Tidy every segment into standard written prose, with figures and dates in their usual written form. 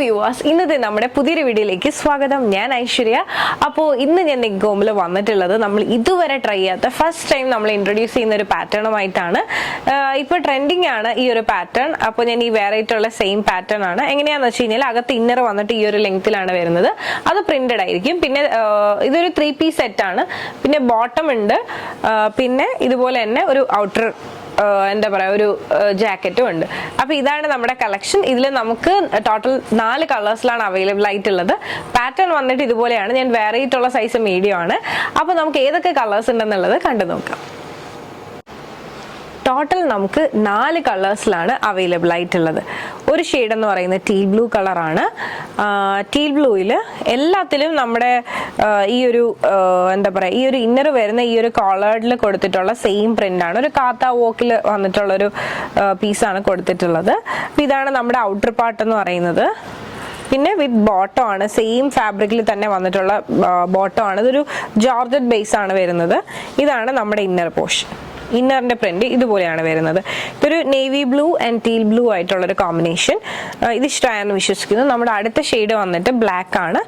Viewers, ഇന്നത്തെ നമ്മുടെ പുതിയൊരു വീഡിയോയിലേക്ക് സ്വാഗതം. ഞാൻ ഐശ്വര്യ. അപ്പോൾ ഇന്ന് ഞാൻ നെഗ്ഗോമിൽ വന്നിട്ടുള്ളത് നമ്മൾ ഇതുവരെ ട്രൈ ചെയ്യാത്ത ഫസ്റ്റ് ടൈം നമ്മൾ ഇൻട്രൊഡ്യൂസ് ചെയ്യുന്ന ഒരു പാറ്റേണുമായിട്ടാണ്. ഇപ്പോൾ ട്രെൻഡിങ് ആണ് ഈ ഒരു പാറ്റേൺ. അപ്പോൾ ഞാൻ ഈ വെറൈറ്റി ഉള്ള സെയിം പാറ്റേൺ ആണ്. എങ്ങനെയാണെന്ന് വെച്ച് കഴിഞ്ഞാൽ അകത്ത് ഇന്നർ വന്നിട്ട് ഈ ഒരു ലെങ്ത്തിലാണ് വരുന്നത്. അത് പ്രിന്റഡ് ആയിരിക്കും. പിന്നെ ഇതൊരു 3 പീസ് സെറ്റ് ആണ്. പിന്നെ ബോട്ടം ഉണ്ട്. പിന്നെ ഇതുപോലെ തന്നെ ഒരു ഔട്ടർ എന്താ പറയുക ഒരു ജാക്കറ്റും ഉണ്ട്. അപ്പോൾ ഇതാണ് നമ്മുടെ കളക്ഷൻ. ഇതിൽ നമുക്ക് ടോട്ടൽ 4 കളേഴ്സിലാണ് അവൈലബിൾ ആയിട്ടുള്ളത്. പാറ്റേൺ വന്നിട്ട് ഇതുപോലെയാണ്. ഞാൻ വെറൈറ്റി ഉള്ള സൈസ് മീഡിയം ആണ്. അപ്പോൾ നമുക്ക് ഏതൊക്കെ കളേഴ്സ് ഉണ്ടെന്നുള്ളത് കണ്ടു നോക്കാം. ടോട്ടൽ നമുക്ക് 4 കളേഴ്സിലാണ് അവൈലബിൾ ആയിട്ടുള്ളത്. ഒരു ഷെയ്ഡ് എന്ന് പറയുന്നത് ടീൽ ബ്ലൂ കളറാണ്. ടീൽ ബ്ലൂയിൽ എല്ലാത്തിലും നമ്മുടെ ഈ ഒരു എന്താ പറയുക ഈ ഒരു ഇന്നർ വരുന്ന ഈ ഒരു കോളേർഡിൽ കൊടുത്തിട്ടുള്ള സെയിം പ്രിന്റ് ആണ്. ഒരു കാത്ത വോക്കിൽ വന്നിട്ടുള്ളൊരു പീസാണ് കൊടുത്തിട്ടുള്ളത്. അപ്പോൾ ഇതാണ് നമ്മുടെ ഔട്ടർ പാർട്ട് എന്ന് പറയുന്നത്. പിന്നെ വിത്ത് ബോട്ടം ആണ്. സെയിം ഫാബ്രിക്കിൽ തന്നെ വന്നിട്ടുള്ള ബോട്ടം ആണ്. ഇതൊരു ജോർജറ്റ് ബേസ് ആണ് വരുന്നത്. ഇതാണ് നമ്മുടെ ഇന്നർ പോർഷൻ. ഇന്നറിന്റെ പ്രിന്റ് ഇതുപോലെയാണ് വരുന്നത്. ഇതൊരു navy blue and teal blue ആയിട്ടുള്ള ഒരു കോമ്പിനേഷൻ. ഇത് ഇഷ്ടമായെന്ന് വിശ്വസിക്കുന്നു. നമ്മുടെ അടുത്ത ഷെയ്ഡ് വന്നിട്ട് ബ്ലാക്ക് ആണ്.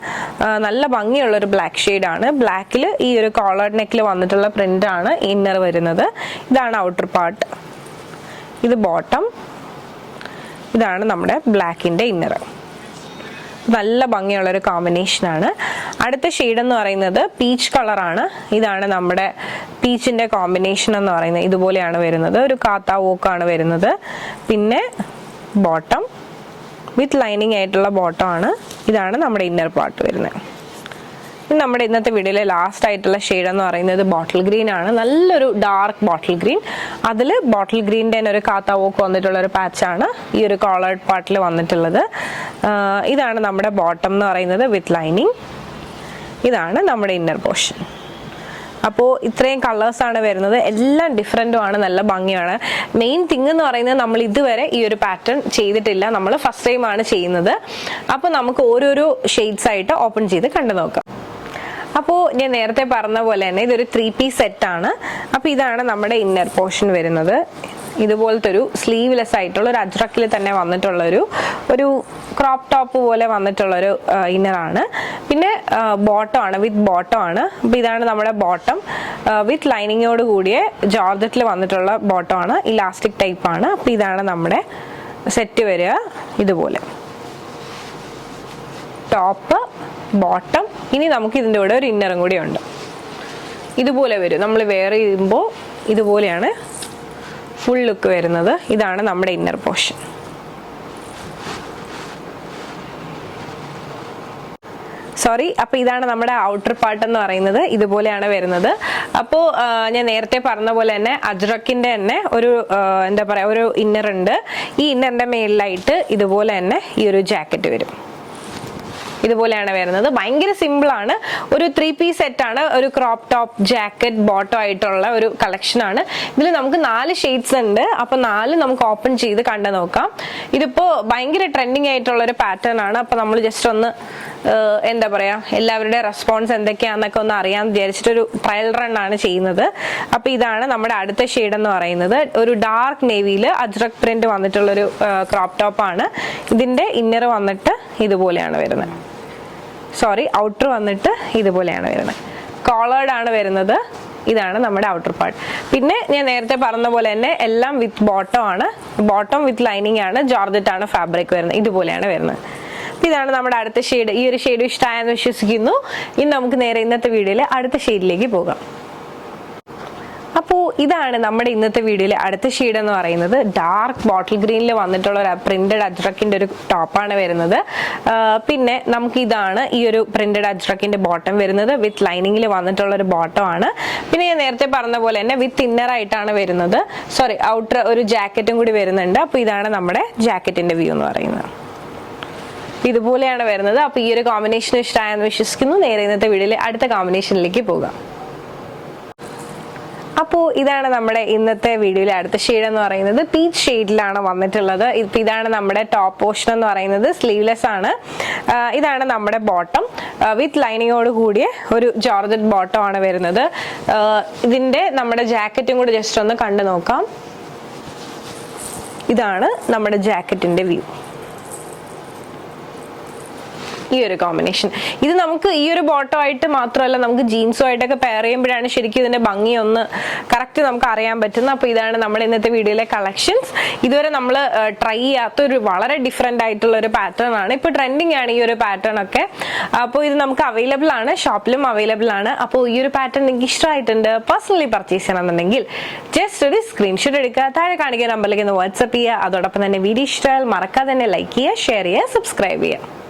നല്ല ഭംഗിയുള്ള ഒരു ബ്ലാക്ക് ഷെയ്ഡ് ആണ്. ബ്ലാക്കിൽ ഈ ഒരു കോളർ നെക്കിൽ വന്നിട്ടുള്ള പ്രിന്റ് ആണ് ഇന്നർ വരുന്നത്. ഇതാണ് ഔട്ടർ പാർട്ട്. ഇത് ബോട്ടം. ഇതാണ് നമ്മുടെ ബ്ലാക്കിന്റെ ഇന്നർ. നല്ല ഭംഗിയുള്ളൊരു കോമ്പിനേഷനാണ്. അടുത്ത ഷെയ്ഡ് എന്ന് പറയുന്നത് പീച്ച് കളറാണ്. ഇതാണ് നമ്മുടെ പീച്ചിന്റെ കോമ്പിനേഷൻ എന്ന് പറയുന്നത്. ഇതുപോലെയാണ് വരുന്നത്. ഒരു കാത്ത വോക്കാണ് വരുന്നത്. പിന്നെ ബോട്ടം വിത്ത് ലൈനിങ് ആയിട്ടുള്ള ബോട്ടം ആണ്. ഇതാണ് നമ്മുടെ ഇന്നർ പാർട്ട് വരുന്നത്. നമ്മുടെ ഇന്നത്തെ വീഡിയോയിലെ ലാസ്റ്റ് ആയിട്ടുള്ള ഷെയ്ഡ് എന്ന് പറയുന്നത് ബോട്ടിൽ ഗ്രീൻ ആണ്. നല്ലൊരു ഡാർക്ക് ബോട്ടിൽ ഗ്രീൻ. അതിൽ ബോട്ടിൽ ഗ്രീൻ്റെ തന്നെ ഒരു കാത്ത വോക്ക് വന്നിട്ടുള്ള ഒരു പാച്ചാണ് ഈ ഒരു കോളേർഡ് പാർട്ടിൽ വന്നിട്ടുള്ളത്. ഇതാണ് നമ്മുടെ ബോട്ടം എന്ന് പറയുന്നത് വിത്ത് ലൈനിങ്. ഇതാണ് നമ്മുടെ ഇന്നർ പോർഷൻ. അപ്പോൾ ഇത്രയും കളേഴ്സാണ് വരുന്നത്. എല്ലാം ഡിഫറെൻറ്റും ആണ്. നല്ല ഭംഗിയാണ്. മെയിൻ തിങ് എന്ന് പറയുന്നത് നമ്മൾ ഇതുവരെ ഈ ഒരു പാറ്റേൺ ചെയ്തിട്ടില്ല. നമ്മൾ ഫസ്റ്റ് ടൈം ആണ് ചെയ്യുന്നത്. അപ്പോൾ നമുക്ക് ഓരോരോ ഷെയ്ഡ്സ് ആയിട്ട് ഓപ്പൺ ചെയ്ത് കണ്ടു നോക്കാം. അപ്പോൾ ഞാൻ നേരത്തെ പറഞ്ഞ പോലെ തന്നെ ഇതൊരു 3 പീസ് സെറ്റ് ആണ്. അപ്പോൾ ഇതാണ് നമ്മുടെ ഇന്നർ പോർഷൻ വരുന്നത്. ഇതുപോലത്തെ ഒരു സ്ലീവ്ലെസ് ആയിട്ടുള്ള ഒരു അജ്രക്കിൽ തന്നെ വന്നിട്ടുള്ളൊരു ക്രോപ്പ് ടോപ്പ് പോലെ വന്നിട്ടുള്ളൊരു ഇന്നറാണ്. പിന്നെ ബോട്ടം ആണ്, വിത്ത് ബോട്ടം ആണ്. അപ്പോൾ ഇതാണ് നമ്മുടെ ബോട്ടം വിത്ത് ലൈനിങ്ങോട് കൂടിയ ജോർജറ്റിൽ വന്നിട്ടുള്ള ബോട്ടം ആണ്. ഇലാസ്റ്റിക് ടൈപ്പ് ആണ്. അപ്പോൾ ഇതാണ് നമ്മുടെ സെറ്റ് വരിക. ഇതുപോലെ ടോപ്പ് ബോട്ടം. ഇനി നമുക്ക് ഇതിൻ്റെ കൂടെ ഒരു ഇന്നറും കൂടി ഉണ്ട്. ഇതുപോലെ വരും. നമ്മൾ വെയർ ചെയ്യുമ്പോൾ ഇതുപോലെയാണ് ഫുൾ ലുക്ക് വരുന്നത്. ഇതാണ് നമ്മുടെ ഇന്നർ പോർഷൻ. അപ്പോൾ ഇതാണ് നമ്മുടെ ഔട്ടർ പാർട്ട് എന്ന് പറയുന്നത്. ഇതുപോലെയാണ് വരുന്നത്. അപ്പോൾ ഞാൻ നേരത്തെ പറഞ്ഞ പോലെ തന്നെ അജ്രക്കിന്റെ തന്നെ ഒരു എന്താ പറയുക ഒരു ഇന്നർ ഉണ്ട്. ഈ ഇന്നറിന്റെ മേളിലായിട്ട് ഇതുപോലെ തന്നെ ഈ ഒരു ജാക്കറ്റ് വരും. ഇതുപോലെയാണ് വരുന്നത്. ഭയങ്കര സിമ്പിൾ ആണ്. ഒരു 3 പീസ് സെറ്റ് ആണ്. ഒരു ക്രോപ്പ് ടോപ്പ് ജാക്കറ്റ് ബോട്ടം ആയിട്ടുള്ള ഒരു കളക്ഷൻ ആണ്. ഇതിൽ നമുക്ക് 4 ഷെയ്ഡ്സ് ഉണ്ട്. അപ്പോൾ 4 നമുക്ക് ഓപ്പൺ ചെയ്ത് കണ്ടു നോക്കാം. ഇതിപ്പോ ഭയങ്കര ട്രെൻഡിങ് ആയിട്ടുള്ള ഒരു പാറ്റേൺ ആണ്. അപ്പോൾ നമ്മൾ ജസ്റ്റ് ഒന്ന് എന്താ പറയാ എല്ലാവരുടെ റെസ്പോൺസ് എന്തൊക്കെയാന്നൊക്കെ ഒന്ന് അറിയാൻ വിചാരിച്ചിട്ടൊരു ട്രയൽ റൺ ആണ് ചെയ്യുന്നത്. അപ്പോൾ ഇതാണ് നമ്മുടെ അടുത്ത ഷെയ്ഡ് എന്ന് പറയുന്നത്. ഒരു ഡാർക്ക് നേവിയിൽ അജ്രക് പ്രിന്റ് വന്നിട്ടുള്ളൊരു ക്രോപ്പ് ടോപ്പ് ആണ്. ഇതിന്റെ ഇന്നർ വന്നിട്ട് ഇതുപോലെയാണ് വരുന്നത്. ഔട്ടർ വന്നിട്ട് ഇതുപോലെയാണ് വരുന്നത്. കോളേർഡ് ആണ് വരുന്നത്. ഇതാണ് നമ്മുടെ ഔട്ടർ പാർട്ട്. പിന്നെ ഞാൻ നേരത്തെ പറഞ്ഞ പോലെ തന്നെ എല്ലാം വിത്ത് ബോട്ടം ആണ്. ബോട്ടം വിത്ത് ലൈനിങ് ആണ്. ജോർജറ്റ് ആണ് ഫാബ്രിക് വരുന്നത്. ഇതുപോലെയാണ് വരുന്നത്. ഇതാണ് നമ്മുടെ അടുത്ത ഷെയ്ഡ്. ഈ ഒരു ഷെയ്ഡ് ഇഷ്ടമായെന്ന് വിശ്വസിക്കുന്നു. ഇനി നമുക്ക് നേരെ ഇന്നത്തെ വീഡിയോയിൽ അടുത്ത ഷെയ്ഡിലേക്ക് പോകാം. അപ്പോൾ ഇതാണ് നമ്മുടെ ഇന്നത്തെ വീഡിയോയിലെ അടുത്ത ഷെയ്ഡ് എന്ന് പറയുന്നത്. ഡാർക്ക് ബോട്ടിൽ ഗ്രീനിൽ വന്നിട്ടുള്ള ഒരു പ്രിന്റഡ് അജ്രക്കിന്റെ ഒരു ടോപ്പാണ് വരുന്നത്. പിന്നെ നമുക്ക് ഇതാണ് ഈ ഒരു പ്രിന്റഡ് അജ്രക്കിന്റെ ബോട്ടം വരുന്നത്. വിത്ത് ലൈനിങ്ങിൽ വന്നിട്ടുള്ള ഒരു ബോട്ടം ആണ്. പിന്നെ ഞാൻ നേരത്തെ പറഞ്ഞ പോലെ തന്നെ വിത്ത് ഇന്നർ ആയിട്ടാണ് വരുന്നത്. ഔട്ടർ ഒരു ജാക്കറ്റും കൂടി വരുന്നുണ്ട്. അപ്പോൾ ഇതാണ് നമ്മുടെ ജാക്കറ്റിന്റെ വ്യൂ എന്ന് പറയുന്നത്. ഇതുപോലെയാണ് വരുന്നത്. അപ്പോൾ ഈ ഒരു കോമ്പിനേഷൻ ഇഷ്ടമായെന്ന് വിശ്വസിക്കുന്നു. നേരെ ഇന്നത്തെ വീഡിയോയിലെ അടുത്ത കോമ്പിനേഷനിലേക്ക് പോകാം. അപ്പോൾ ഇതാണ് നമ്മുടെ ഇന്നത്തെ വീഡിയോയിലെ അടുത്ത ഷെയ്ഡ് എന്ന് പറയുന്നത്. പീച്ച് ഷെയ്ഡിലാണ് വന്നിട്ടുള്ളത്. ഇതാണ് നമ്മുടെ ടോപ്പ് പോർഷൻ എന്ന് പറയുന്നത്. സ്ലീവ്ലെസ് ആണ്. ഇതാണ് നമ്മുടെ ബോട്ടം വിത്ത് ലൈനിങ്ങോട് കൂടിയ ഒരു ജോർജറ്റ് ബോട്ടം ആണ് വരുന്നത്. ഇതിന്റെ നമ്മുടെ ജാക്കറ്റും കൂടി ജസ്റ്റ് ഒന്ന് കണ്ടു നോക്കാം. ഇതാണ് നമ്മുടെ ജാക്കറ്റിന്റെ വ്യൂ. ഈ ഒരു കോമ്പിനേഷൻ. ഇത് നമുക്ക് ഈ ഒരു ബോട്ടം ആയിട്ട് മാത്രമല്ല, നമുക്ക് ജീൻസും ആയിട്ടൊക്കെ പെയർ ചെയ്യുമ്പോഴാണ് ശരിക്കും ഇതിന്റെ ഭംഗി ഒന്ന് കറക്റ്റ് നമുക്ക് അറിയാൻ പറ്റുന്നത്. അപ്പോൾ ഇതാണ് നമ്മുടെ ഇന്നത്തെ വീഡിയോയിലെ കളക്ഷൻസ്. ഇതുവരെ നമ്മൾ ട്രൈ ചെയ്യാത്ത ഒരു വളരെ ഡിഫറെന്റ് ആയിട്ടുള്ള ഒരു പാറ്റേൺ ആണ്. ഇപ്പൊ ട്രെൻഡിങ് ആണ് ഈ ഒരു പാറ്റേൺ ഒക്കെ. അപ്പോൾ ഇത് നമുക്ക് അവൈലബിൾ ആണ്, ഷോപ്പിലും അവൈലബിൾ ആണ്. അപ്പോൾ ഈ ഒരു പാറ്റേൺ നിങ്ങൾക്ക് ഇഷ്ടമായിട്ടുണ്ട്, പേഴ്സണലി പർച്ചേസ് ചെയ്യണമെന്നുണ്ടെങ്കിൽ ജസ്റ്റ് ഒരു സ്ക്രീൻഷോട്ട് എടുക്കുക, താഴെ കാണിക്കുന്ന നമ്പറിലേക്ക് വാട്സ്ആപ്പ് ചെയ്യുക. അതോടൊപ്പം തന്നെ വീഡിയോ ഇഷ്ടമായാൽ മറക്കാതെ തന്നെ ലൈക്ക് ചെയ്യുക, ഷെയർ ചെയ്യുക, സബ്സ്ക്രൈബ് ചെയ്യുക.